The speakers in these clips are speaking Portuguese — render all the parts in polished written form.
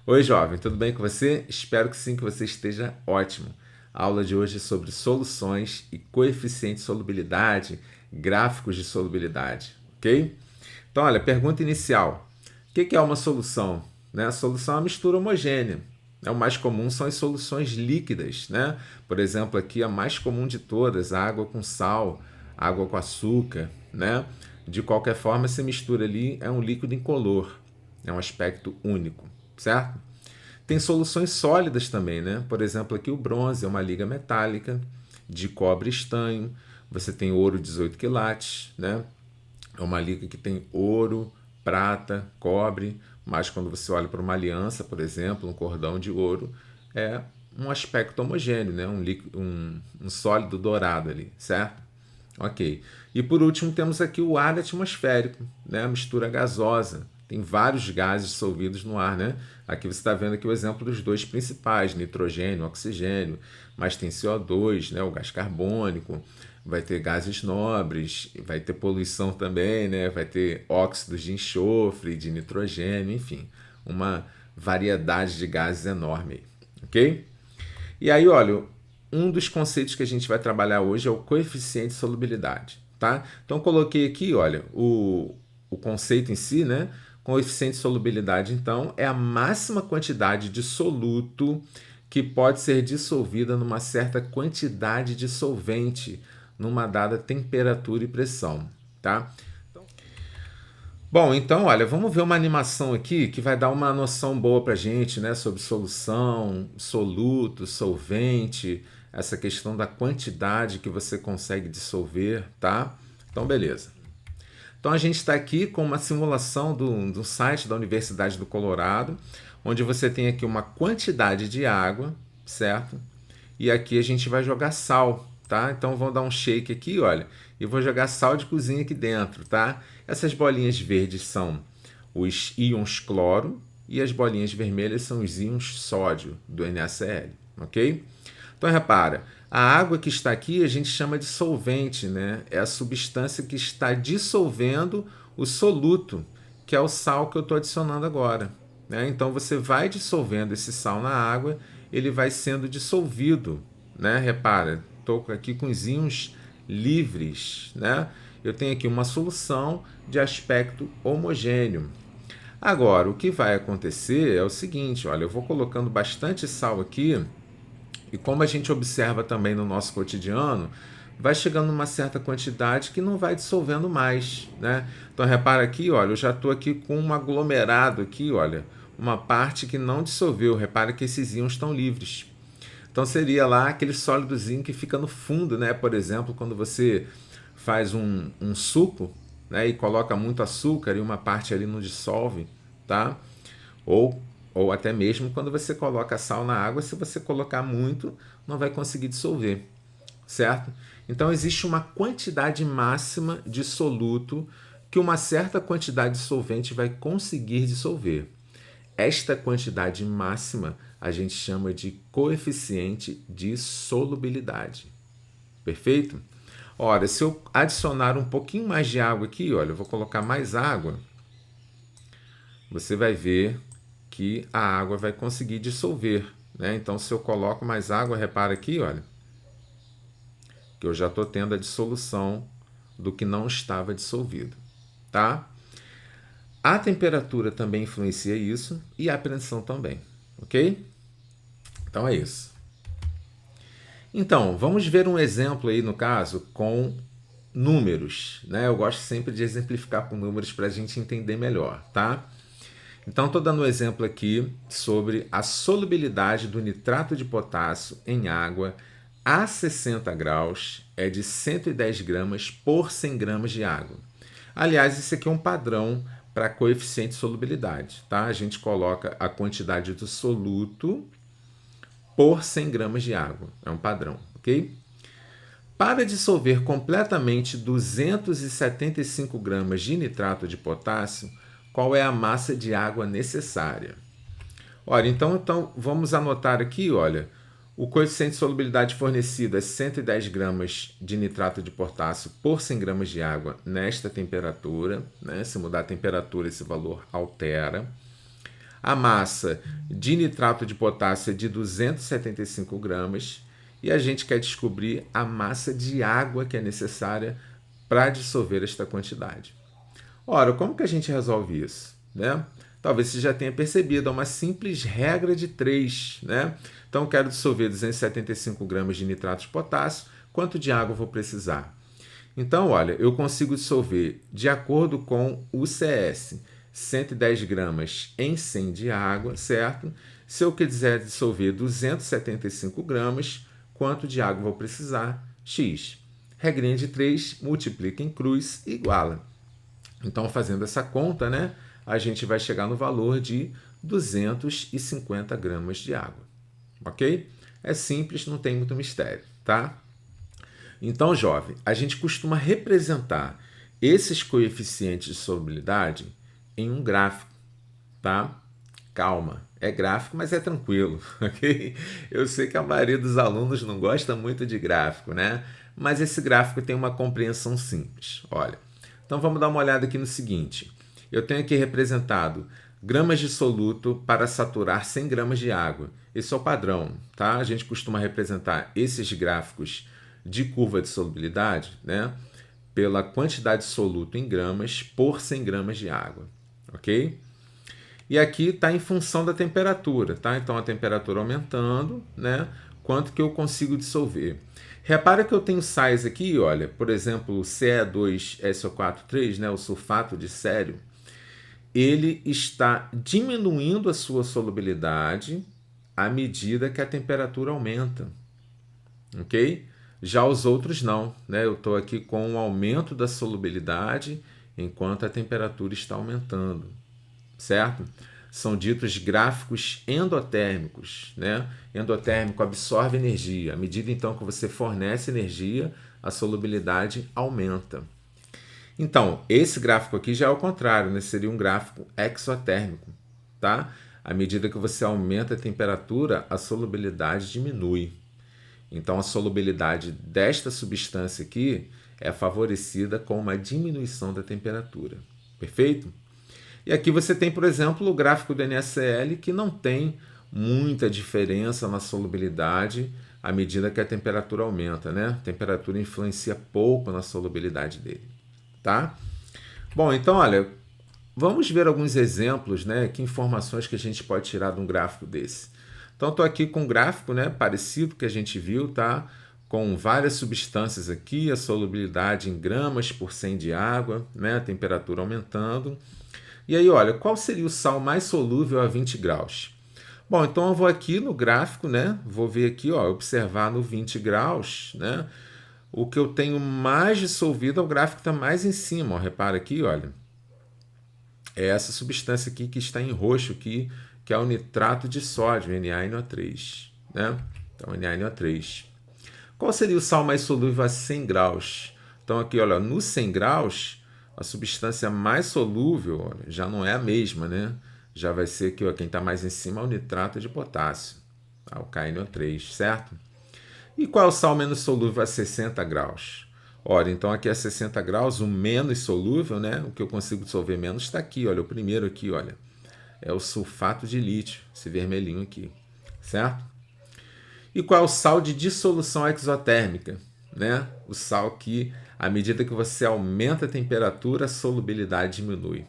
Oi, jovem, tudo bem com você? Espero que sim, que você esteja ótimo. A aula de hoje é sobre soluções e coeficiente de solubilidade, gráficos de solubilidade, ok? Então, olha, pergunta inicial. O que é uma solução? Né? A solução é uma mistura homogênea. O mais comum são as soluções líquidas, né? Por exemplo, aqui a mais comum de todas, a água com sal, água com açúcar, né? De qualquer forma, essa mistura ali é um líquido incolor, é um aspecto único, certo? Tem soluções sólidas também, né? Por exemplo, aqui o bronze é uma liga metálica de cobre e estanho. Você tem ouro 18 quilates, né? É uma liga que tem ouro, prata, cobre, mas quando você olha para uma aliança, por exemplo, um cordão de ouro, é um aspecto homogêneo, né? Um sólido dourado ali, certo? Ok. E por último temos aqui o ar atmosférico, né? A mistura gasosa. Tem vários gases dissolvidos no ar, né? Aqui você está vendo aqui o exemplo dos dois principais, nitrogênio, oxigênio, mas tem CO2, né? O gás carbônico, vai ter gases nobres, vai ter poluição também, né? Vai ter óxidos de enxofre, de nitrogênio, enfim, uma variedade de gases enorme, ok? E aí, olha, um dos conceitos que a gente vai trabalhar hoje é o coeficiente de solubilidade, tá? Então, coloquei aqui, olha, o conceito em si, né? Coeficiente de solubilidade, então, é a máxima quantidade de soluto que pode ser dissolvida numa certa quantidade de solvente numa dada temperatura e pressão, tá? Bom, então, olha, vamos ver uma animação aqui que vai dar uma noção boa para gente, né, sobre solução, soluto, solvente, essa questão da quantidade que você consegue dissolver, tá? Então, beleza. Então, a gente está aqui com uma simulação do site da Universidade do Colorado, onde você tem aqui uma quantidade de água, certo? E aqui a gente vai jogar sal, tá? Então vou dar um shake aqui, olha, e vou jogar sal de cozinha aqui dentro, tá? Essas bolinhas verdes são os íons cloro e as bolinhas vermelhas são os íons sódio do NaCl, ok? Então repara, a água que está aqui a gente chama de solvente, né? É a substância que está dissolvendo o soluto, que é o sal que eu estou adicionando agora, né? Então você vai dissolvendo esse sal na água, ele vai sendo dissolvido, né? Repara, estou aqui com os íons livres, né? Eu tenho aqui uma solução de aspecto homogêneo. Agora, o que vai acontecer é o seguinte, olha, eu vou colocando bastante sal aqui e como a gente observa também no nosso cotidiano, vai chegando uma certa quantidade que não vai dissolvendo mais, né? Então repara aqui, olha, eu já estou aqui com um aglomerado aqui, olha, uma parte que não dissolveu. Repara que esses íons estão livres. Então seria lá aquele sólidozinho que fica no fundo, né? Por exemplo, quando você faz um suco, né? E coloca muito açúcar e uma parte ali não dissolve, tá? Ou, ou até mesmo quando você coloca sal na água, se você colocar muito, não vai conseguir dissolver, certo? Então existe uma quantidade máxima de soluto que uma certa quantidade de solvente vai conseguir dissolver. Esta quantidade máxima a gente chama de coeficiente de solubilidade. Perfeito? Ora, se eu adicionar um pouquinho mais de água aqui, olha, eu vou colocar mais água, você vai ver que a água vai conseguir dissolver, né? Então, se eu coloco mais água, repara aqui, olha, que eu já estou tendo a dissolução do que não estava dissolvido, tá? A temperatura também influencia isso e a pressão também, ok? Então é isso. Então, vamos ver um exemplo aí, no caso, com números, né? Eu gosto sempre de exemplificar com números para a gente entender melhor, tá? Então, estou dando um exemplo aqui sobre a solubilidade do nitrato de potássio em água a 60 graus é de 110 gramas por 100 gramas de água. Aliás, isso aqui é um padrão para coeficiente de solubilidade, tá? A gente coloca a quantidade do soluto por 100 gramas de água. É um padrão, ok? Para dissolver completamente 275 gramas de nitrato de potássio, qual é a massa de água necessária? Olha, então vamos anotar aqui, olha, o coeficiente de solubilidade fornecido é 110 gramas de nitrato de potássio por 100 gramas de água nesta temperatura, né? Se mudar a temperatura, esse valor altera. A massa de nitrato de potássio é de 275 gramas e a gente quer descobrir a massa de água que é necessária para dissolver esta quantidade. Ora, como que a gente resolve isso? Né? Talvez você já tenha percebido, é uma simples regra de 3. Né? Então, eu quero dissolver 275 gramas de nitrato de potássio. Quanto de água eu vou precisar? Então, olha, eu consigo dissolver, de acordo com o CS, 110 gramas em 100 de água, certo? Se eu quiser dissolver 275 gramas, quanto de água eu vou precisar? X. Regrinha de 3, multiplica em cruz, iguala. Então, fazendo essa conta, né, a gente vai chegar no valor de 250 gramas de água. Ok? É simples, não tem muito mistério, tá? Então, jovem, a gente costuma representar esses coeficientes de solubilidade em um gráfico, tá? Calma, é gráfico, mas é tranquilo, ok? Eu sei que a maioria dos alunos não gosta muito de gráfico, né? Mas esse gráfico tem uma compreensão simples. Olha, então vamos dar uma olhada aqui no seguinte. Eu tenho aqui representado gramas de soluto para saturar 100 gramas de água. Esse é o padrão, tá? A gente costuma representar esses gráficos de curva de solubilidade, né, pela quantidade de soluto em gramas por 100 gramas de água, ok? E aqui está em função da temperatura, tá? Então a temperatura aumentando, né, quanto que eu consigo dissolver. Repara que eu tenho sais aqui, olha, por exemplo, Ce2SO4,3, né, o sulfato de cério, ele está diminuindo a sua solubilidade à medida que a temperatura aumenta, ok? Já os outros não, né? Eu estou aqui com um aumento da solubilidade enquanto a temperatura está aumentando, certo? São ditos gráficos endotérmicos, né? Endotérmico absorve energia. À medida então que você fornece energia, a solubilidade aumenta. Então, esse gráfico aqui já é o contrário, né? Seria um gráfico exotérmico, tá? À medida que você aumenta a temperatura, a solubilidade diminui. Então, a solubilidade desta substância aqui é favorecida com uma diminuição da temperatura. Perfeito? E aqui você tem, por exemplo, o gráfico do NaCl, que não tem muita diferença na solubilidade à medida que a temperatura aumenta, né? A temperatura influencia pouco na solubilidade dele, tá? Bom, então, olha, vamos ver alguns exemplos, né? Que informações que a gente pode tirar de um gráfico desse. Então, estou aqui com um gráfico, né, parecido que a gente viu, tá? Com várias substâncias aqui, a solubilidade em gramas por 100 de água, né? A temperatura aumentando. E aí, olha, qual seria o sal mais solúvel a 20 graus? Bom, então eu vou aqui no gráfico, né? Vou ver aqui, ó, observar no 20 graus, né? O que eu tenho mais dissolvido, o gráfico está mais em cima, ó. Repara aqui, olha. É essa substância aqui que está em roxo aqui, que é o nitrato de sódio, NaNO3, né? Então, NaNO3. Qual seria o sal mais solúvel a 100 graus? Então, aqui, olha, no 100 graus, a substância mais solúvel, olha, já não é a mesma, né? Já vai ser aqui, ó, quem está mais em cima é o nitrato de potássio, tá? O KNO3, certo? E qual é o sal menos solúvel a 60 graus? Ora, então aqui a 60 graus, o menos solúvel, né? O que eu consigo dissolver menos está aqui, olha, o primeiro aqui, olha. É o sulfato de lítio, esse vermelhinho aqui, certo? E qual é o sal de dissolução exotérmica, né? O sal que, à medida que você aumenta a temperatura, a solubilidade diminui.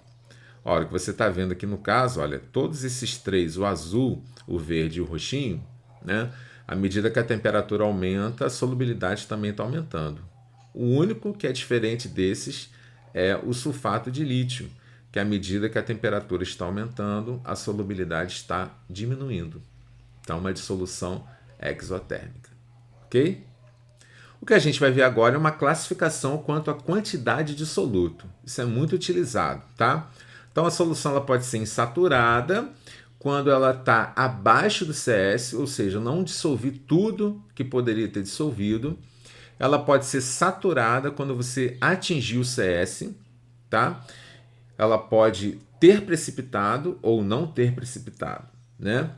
Olha, o que você está vendo aqui no caso, olha, todos esses três, o azul, o verde e o roxinho, né? À medida que a temperatura aumenta, a solubilidade também está aumentando. O único que é diferente desses é o sulfato de lítio, que à medida que a temperatura está aumentando, a solubilidade está diminuindo. Então, uma dissolução exotérmica. Ok? O que a gente vai ver agora é uma classificação quanto à quantidade de soluto. Isso é muito utilizado, tá? Então, a solução ela pode ser insaturada quando ela está abaixo do CS, ou seja, não dissolvi tudo que poderia ter dissolvido. Ela pode ser saturada quando você atingir o CS, tá? Ela pode ter precipitado ou não ter precipitado, né?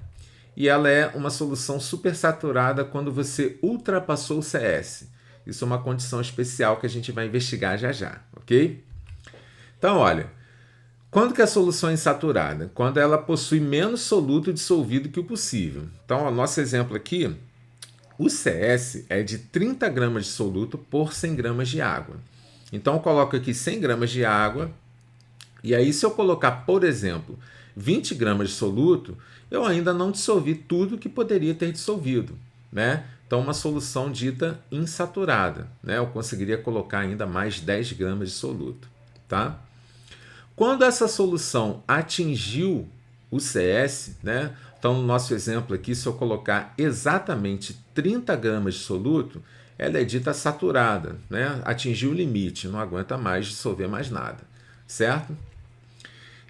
E ela é uma solução supersaturada quando você ultrapassou o CS. Isso é uma condição especial que a gente vai investigar já já, ok? Então, olha, Quando que a solução é insaturada? Quando ela possui menos soluto dissolvido que o possível. Então, o nosso exemplo aqui, o CS é de 30 gramas de soluto por 100 gramas de água. Então, eu coloco aqui 100 gramas de água, e aí se eu colocar, por exemplo, 20 gramas de soluto, eu ainda não dissolvi tudo que poderia ter dissolvido, né? Então, uma solução dita insaturada, né? Eu conseguiria colocar ainda mais 10 gramas de soluto, tá? Quando essa solução atingiu o CS, né? Então, no nosso exemplo aqui, se eu colocar exatamente 30 gramas de soluto, ela é dita saturada, né? Atingiu o limite, não aguenta mais dissolver mais nada, certo?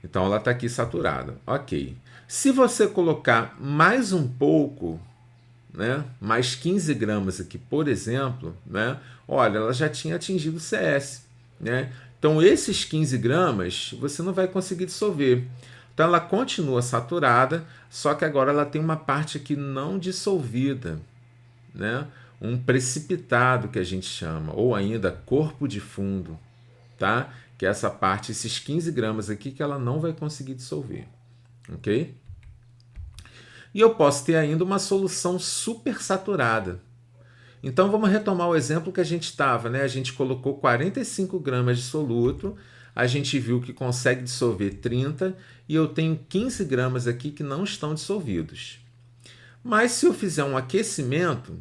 Então, ela está aqui saturada. Ok. Se você colocar mais um pouco, né? Mais 15 gramas aqui, por exemplo, né? Olha, ela já tinha atingido o CS, né? Então, esses 15 gramas você não vai conseguir dissolver. Então, ela continua saturada, só que agora ela tem uma parte aqui não dissolvida, né? Um precipitado que a gente chama, ou ainda corpo de fundo, tá? Que é essa parte, esses 15 gramas aqui que ela não vai conseguir dissolver, ok? E eu posso ter ainda uma solução supersaturada. Então vamos retomar o exemplo que a gente estava, né? A gente colocou 45 gramas de soluto, a gente viu que consegue dissolver 30 e eu tenho 15 gramas aqui que não estão dissolvidos. Mas se eu fizer um aquecimento,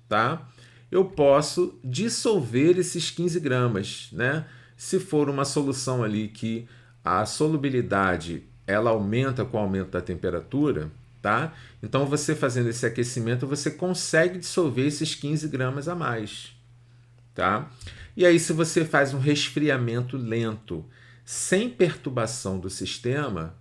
tá? Eu posso dissolver esses 15 gramas, né? Se for uma solução ali que a solubilidade ela aumenta com o aumento da temperatura, tá? Então, você fazendo esse aquecimento, você consegue dissolver esses 15 gramas a mais, tá? E aí, se você faz um resfriamento lento, sem perturbação do sistema,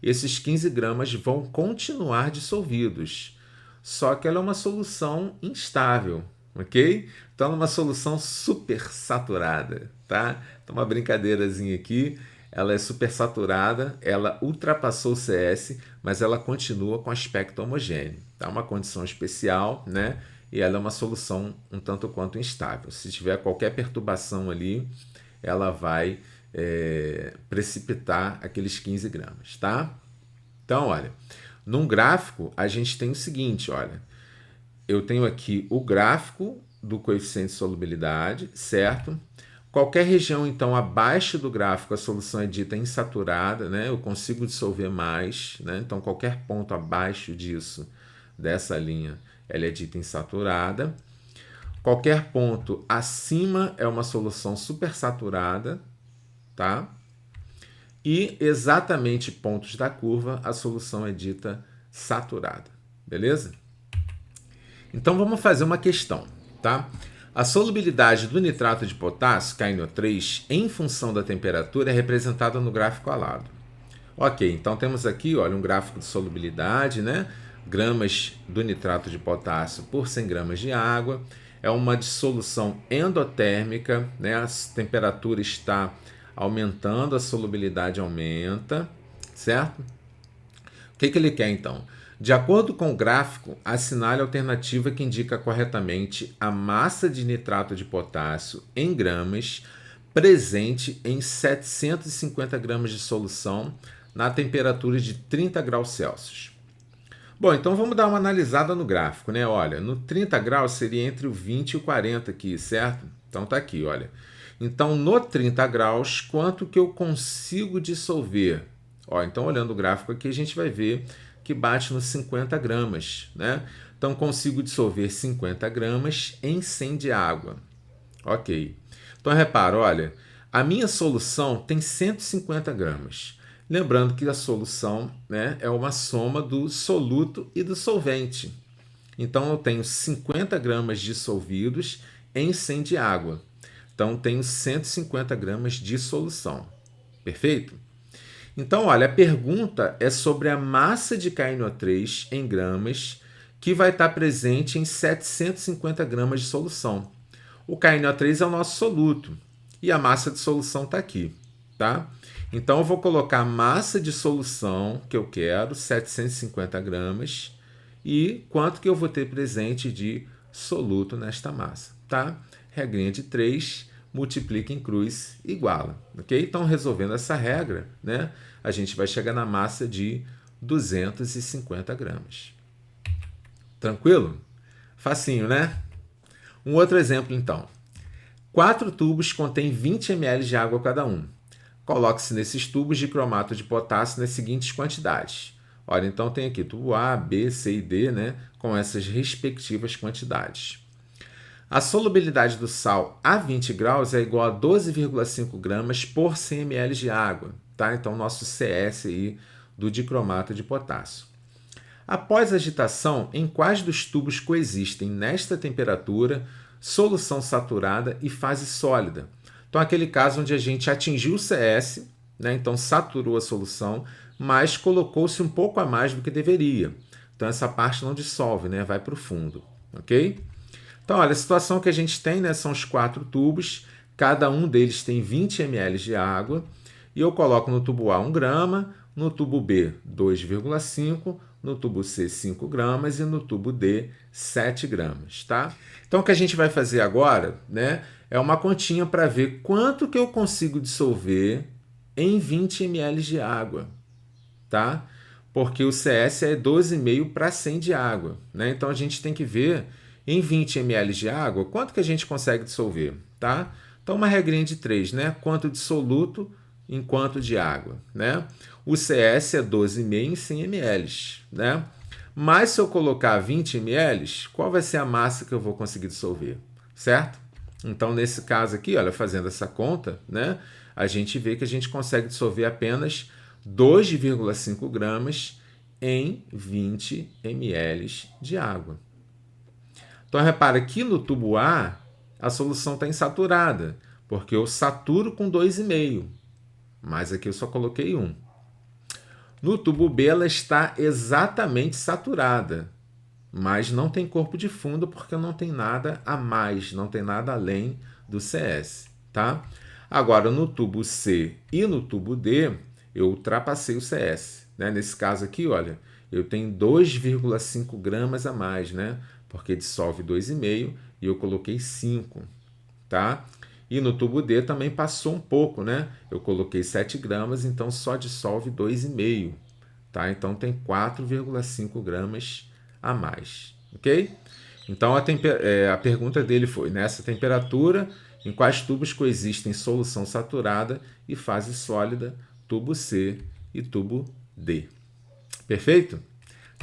esses 15 gramas vão continuar dissolvidos. Só que ela é uma solução instável, ok? Então, ela é uma solução super saturada, tá? Então, uma brincadeirazinha aqui. Ela é super saturada, ela ultrapassou o CS, mas ela continua com aspecto homogêneo. Tá? Uma condição especial, né? E ela é uma solução um tanto quanto instável. Se tiver qualquer perturbação ali, ela vai precipitar aqueles 15 gramas, tá? Então, olha, num gráfico a gente tem o seguinte, olha, eu tenho aqui o gráfico do coeficiente de solubilidade, certo? Qualquer região, então, abaixo do gráfico, a solução é dita insaturada, né? Eu consigo dissolver mais, né? Então, qualquer ponto abaixo disso, dessa linha, ela é dita insaturada. Qualquer ponto acima é uma solução supersaturada, tá? E exatamente pontos da curva, a solução é dita saturada, beleza? Então, vamos fazer uma questão, tá? A solubilidade do nitrato de potássio, KNO3, em função da temperatura é representada no gráfico alado. Ok, então temos aqui, olha, um gráfico de solubilidade, né? Gramas do nitrato de potássio por 100 gramas de água. É uma dissolução endotérmica, né? A temperatura está aumentando, a solubilidade aumenta, certo? O que ele quer, então? De acordo com o gráfico, assinale a alternativa que indica corretamente a massa de nitrato de potássio em gramas presente em 750 gramas de solução na temperatura de 30 graus Celsius. Bom, então vamos dar uma analisada no gráfico, né? Olha, no 30 graus seria entre o 20 e o 40 aqui, certo? Então tá aqui, olha. Então, no 30 graus, quanto que eu consigo dissolver? Ó, então, olhando o gráfico aqui, a gente vai ver que bate nos 50 gramas, né? Então, consigo dissolver 50 gramas em 100 de água. Ok. Então, repara, olha, a minha solução tem 150 gramas. Lembrando que a solução, né, é uma soma do soluto e do solvente. Então, eu tenho 50 gramas dissolvidos em 100 de água. Então, tenho 150 gramas de solução. Perfeito? Então, olha, a pergunta é sobre a massa de KNO3 em gramas que vai estar presente em 750 gramas de solução. O KNO3 é o nosso soluto e a massa de solução está aqui, tá? Então, eu vou colocar a massa de solução que eu quero, 750 gramas, e quanto que eu vou ter presente de soluto nesta massa, tá? Regrinha de 3, multiplica em cruz, iguala. Ok? Então, resolvendo essa regra, né, a gente vai chegar na massa de 250 gramas. Tranquilo? Facinho, né? Um outro exemplo, então. 4 tubos contêm 20 ml de água cada um. Coloque-se nesses tubos de cromato de potássio nas seguintes quantidades. Olha, então tem aqui tubo A, B, C e D, né, com essas respectivas quantidades. A solubilidade do sal a 20 graus é igual a 12,5 gramas por 100 ml de água. Tá? Então, nosso CS aí do dicromato de potássio. Após a agitação, em quais dos tubos coexistem nesta temperatura solução saturada e fase sólida? Então, aquele caso onde a gente atingiu o CS, né? Então saturou a solução, mas colocou-se um pouco a mais do que deveria. Então, essa parte não dissolve, né? Vai para o fundo. Ok? Então, olha, a situação que a gente tem, né, são os 4 tubos, cada um deles tem 20 ml de água, e eu coloco no tubo A 1 grama, no tubo B 2,5, no tubo C 5 gramas e no tubo D 7 gramas, tá? Então, o que a gente vai fazer agora, né, é uma continha para ver quanto que eu consigo dissolver em 20 ml de água, tá? Porque o CS é 12,5 para 100 de água, né? Então, a gente tem que ver em 20 ml de água quanto que a gente consegue dissolver, tá? Então, uma regrinha de 3, né? Quanto de soluto em quanto de água, né? O CS é 12,5 em 100 ml, né? Mas se eu colocar 20 ml, qual vai ser a massa que eu vou conseguir dissolver, certo? Então, nesse caso aqui, olha, fazendo essa conta, né? A gente vê que a gente consegue dissolver apenas 2,5 gramas em 20 ml de água. Então, repara que no tubo A, a solução está insaturada, porque eu saturo com 2,5, mas aqui eu só coloquei 1. No tubo B, ela está exatamente saturada, mas não tem corpo de fundo porque não tem nada a mais, não tem nada além do CS, tá? Agora, no tubo C e no tubo D, eu ultrapassei o CS, né? Nesse caso aqui, olha, eu tenho 2,5 gramas a mais, né? Porque dissolve 2,5 e eu coloquei 5, tá? E no tubo D também passou um pouco, né? Eu coloquei 7 gramas, então só dissolve 2,5, tá? Então tem 4,5 gramas a mais, ok? Então a pergunta dele foi, nessa temperatura, em quais tubos coexistem solução saturada e fase sólida, tubo C e tubo D. Perfeito?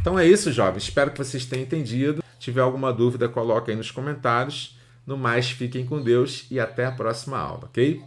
Então é isso, jovens. Espero que vocês tenham entendido. Se tiver alguma dúvida, coloque aí nos comentários. No mais, fiquem com Deus e até a próxima aula, ok?